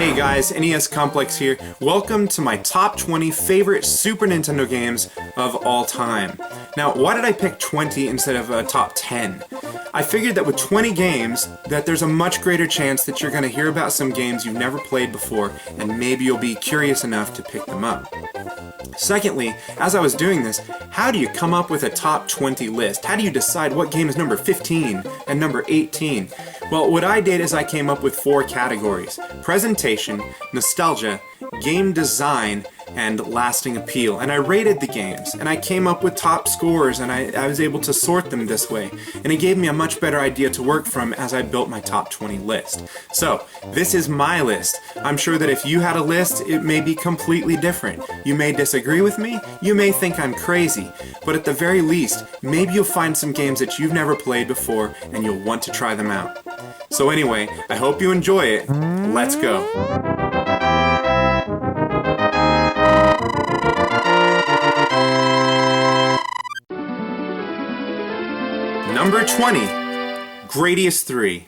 Hey guys, NESComplex here. Welcome to my top 20 favorite Super Nintendo games of all time. Now, why did I pick 20 instead of a top 10? I figured that with 20 games, that there's a much greater chance that you're going to hear about some games you've never played before, and maybe you'll be curious enough to pick them up. Secondly, as I was doing this, how do you come up with a top 20 list? How do you decide what game is number 15 and number 18? Well, what I did is I came up with 4 categories: presentation, nostalgia, game design, and lasting appeal. And I rated the games, and I came up with top scores, and I was able to sort them this way. And it gave me a much better idea to work from as I built my top 20 list. So, this is my list. I'm sure that if you had a list, it may be completely different. You may disagree with me, you may think I'm crazy, but at the very least, maybe you'll find some games that you've never played before, and you'll want to try them out. So anyway, I hope you enjoy it. Let's go. Number 20, Gradius 3.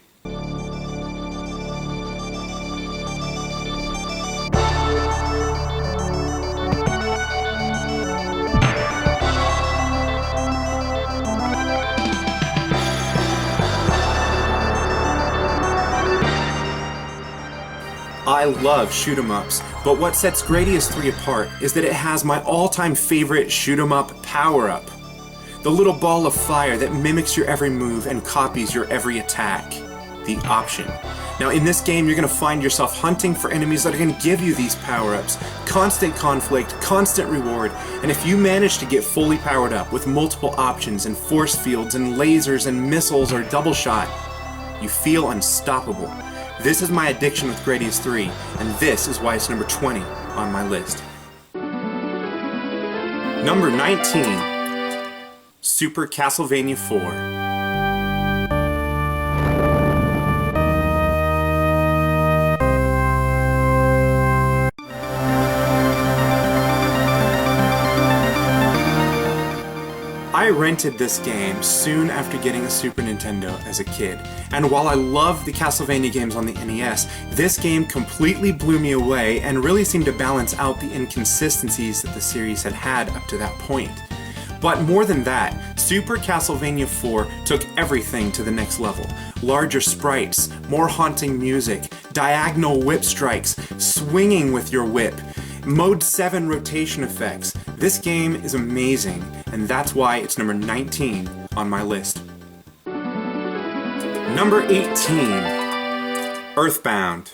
I love shoot-'em-ups, but what sets Gradius 3 apart is that it has my all-time favorite shoot-'em-up power-up. The little ball of fire that mimics your every move and copies your every attack. The option. Now in this game you're going to find yourself hunting for enemies that are going to give you these power-ups. Constant conflict, constant reward, and if you manage to get fully powered up with multiple options and force fields and lasers and missiles or double shot, you feel unstoppable. This is my addiction with Gradius 3, and this is why it's number 20 on my list. Number 19, Super Castlevania 4. I rented this game soon after getting a Super Nintendo as a kid, and while I love the Castlevania games on the NES, this game completely blew me away and really seemed to balance out the inconsistencies that the series had had up to that point. But more than that, Super Castlevania 4 took everything to the next level. Larger sprites, more haunting music, diagonal whip strikes, swinging with your whip, Mode 7 rotation effects. This game is amazing, and that's why it's number 19 on my list. Number 18, Earthbound.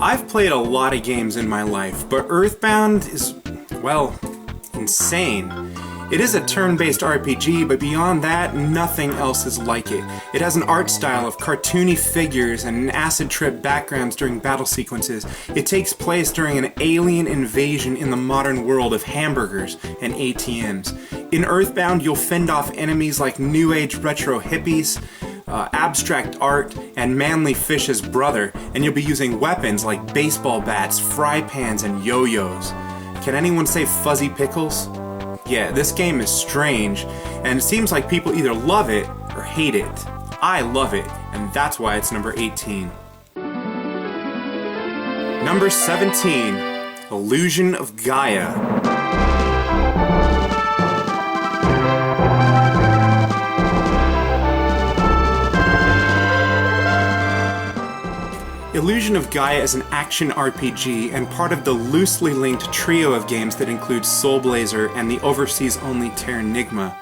I've played a lot of games in my life, but Earthbound is, well, insane. It is a turn-based RPG, but beyond that, nothing else is like it. It has an art style of cartoony figures and an acid trip backgrounds during battle sequences. It takes place during an alien invasion in the modern world of hamburgers and ATMs. In Earthbound, you'll fend off enemies like New Age retro hippies, abstract art, and manly fish's brother, and you'll be using weapons like baseball bats, fry pans, and yo-yos. Can anyone say fuzzy pickles? Yeah, this game is strange, and it seems like people either love it or hate it. I love it, and that's why it's number 18. Number 17, Illusion of Gaia. Illusion of Gaia is an action RPG and part of the loosely linked trio of games that include Soul Blazer and the overseas-only Terranigma.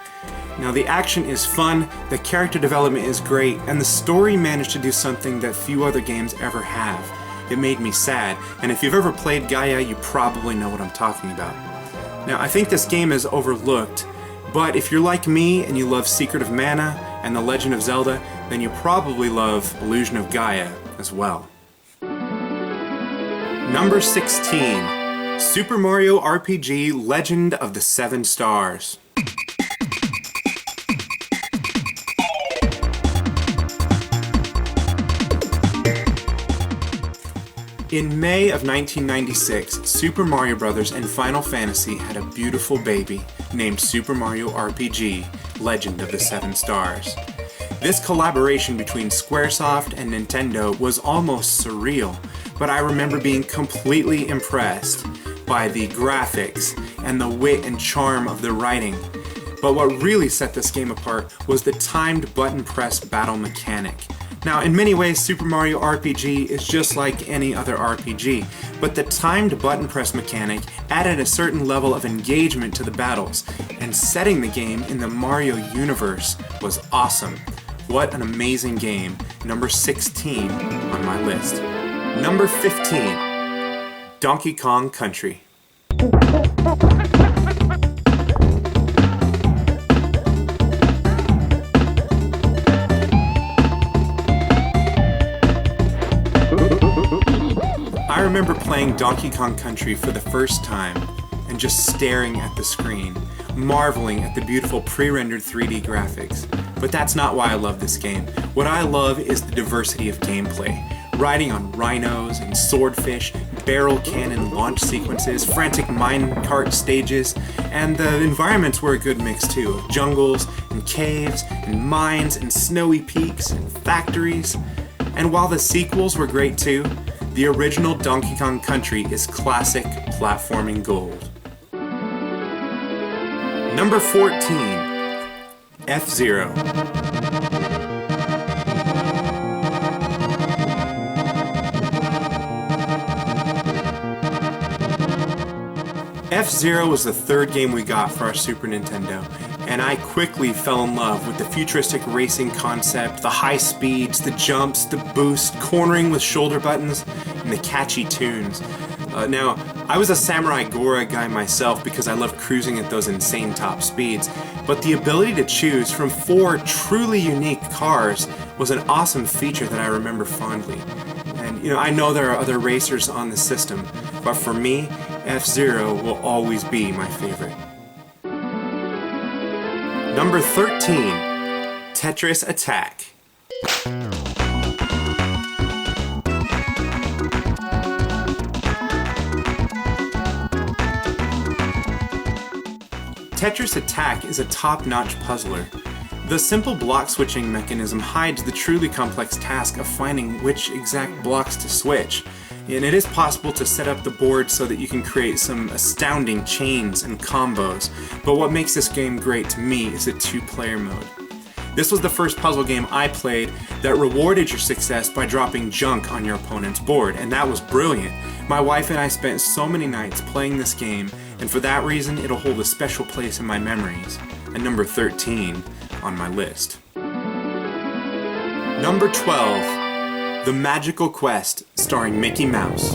Now the action is fun, the character development is great, and the story managed to do something that few other games ever have. It made me sad, and if you've ever played Gaia, you probably know what I'm talking about. Now I think this game is overlooked, but if you're like me and you love Secret of Mana and The Legend of Zelda, then you probably love Illusion of Gaia as well. Number 16, Super Mario RPG Legend of the Seven Stars. In May of 1996, Super Mario Bros. And Final Fantasy had a beautiful baby named Super Mario RPG: Legend of the Seven Stars. This collaboration between Squaresoft and Nintendo was almost surreal, but I remember being completely impressed by the graphics and the wit and charm of the writing. But what really set this game apart was the timed button press battle mechanic. Now, in many ways, Super Mario RPG is just like any other RPG, but the timed button press mechanic added a certain level of engagement to the battles, and setting the game in the Mario universe was awesome. What an amazing game. Number 16 on my list. Number 15, Donkey Kong Country. I remember playing Donkey Kong Country for the first time and just staring at the screen, marveling at the beautiful pre-rendered 3D graphics. But that's not why I love this game. What I love is the diversity of gameplay. Riding on rhinos and swordfish, barrel cannon launch sequences, frantic minecart stages, and the environments were a good mix too, of jungles and caves and mines and snowy peaks and factories. And while the sequels were great too, the original Donkey Kong Country is classic platforming gold. Number 14, FZero. FZero was the third game we got for our Super Nintendo, and I quickly fell in love with the futuristic racing concept, the high speeds, the jumps, the boost, cornering with shoulder buttons, and the catchy tunes. Now, I was a Samurai Gora guy myself because I loved cruising at those insane top speeds, but the ability to choose from 4 truly unique cars was an awesome feature that I remember fondly. And I know there are other racers on the system, but for me, FZero will always be my favorite. Number 13, Tetris Attack. Tetris Attack is a top-notch puzzler. The simple block switching mechanism hides the truly complex task of finding which exact blocks to switch. And it is possible to set up the board so that you can create some astounding chains and combos, but what makes this game great to me is the 2-player mode. This was the first puzzle game I played that rewarded your success by dropping junk on your opponent's board, and that was brilliant. My wife and I spent so many nights playing this game, and for that reason it'll hold a special place in my memories, at number 13 on my list. Number 12. The Magical Quest, starring Mickey Mouse.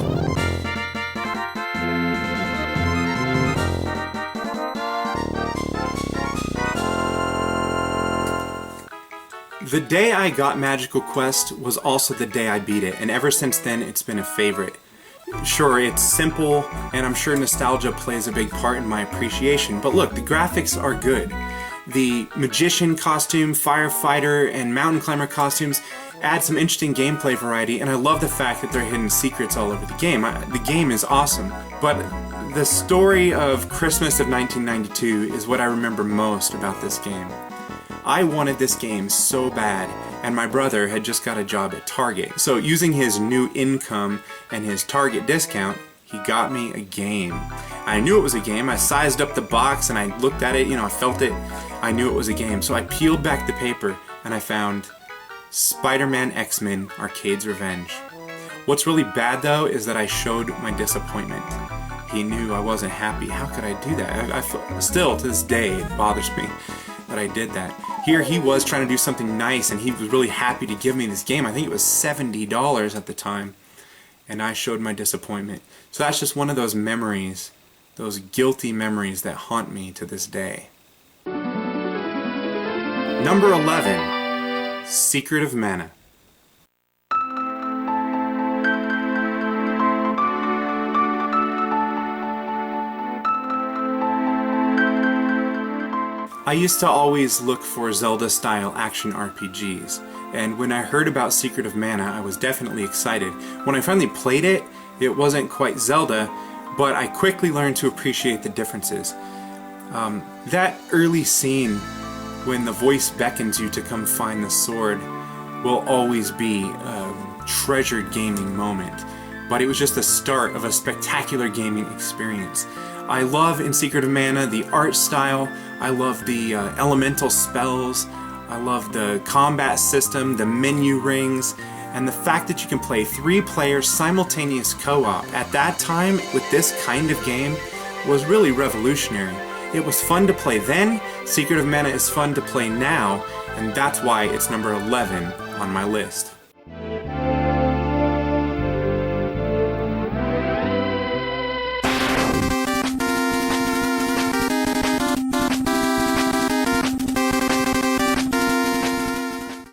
The day I got Magical Quest was also the day I beat it, and ever since then it's been a favorite. Sure, it's simple, and I'm sure nostalgia plays a big part in my appreciation, but look, the graphics are good. The magician costume, firefighter, and mountain climber costumes add some interesting gameplay variety, and I love the fact that there are hidden secrets all over the game. The game is awesome, but the story of Christmas of 1992 is what I remember most about this game. I wanted this game so bad, and my brother had just got a job at Target, so using his new income and his Target discount, he got me a game. I knew it was a game. I sized up the box and I looked at it, I felt it. I knew it was a game, so I peeled back the paper and I found Spider-Man X-Men Arcade's Revenge. What's really bad though is that I showed my disappointment. He knew I wasn't happy. How could I do that? Still, to this day, it bothers me that I did that. Here he was trying to do something nice and he was really happy to give me this game. I think it was $70 at the time. And I showed my disappointment. So that's just one of those memories, those guilty memories that haunt me to this day. Number 11, Secret of Mana. I used to always look for Zelda-style action RPGs, and when I heard about Secret of Mana, I was definitely excited. When I finally played it, It wasn't quite Zelda, but I quickly learned to appreciate the differences. That early scene when the voice beckons you to come find the sword will always be a treasured gaming moment. But it was just the start of a spectacular gaming experience. I love in Secret of Mana the art style, I love the elemental spells, I love the combat system, the menu rings, and the fact that you can play 3 players simultaneous co-op at that time with this kind of game was really revolutionary. It was fun to play then, Secret of Mana is fun to play now, and that's why it's number 11 on my list.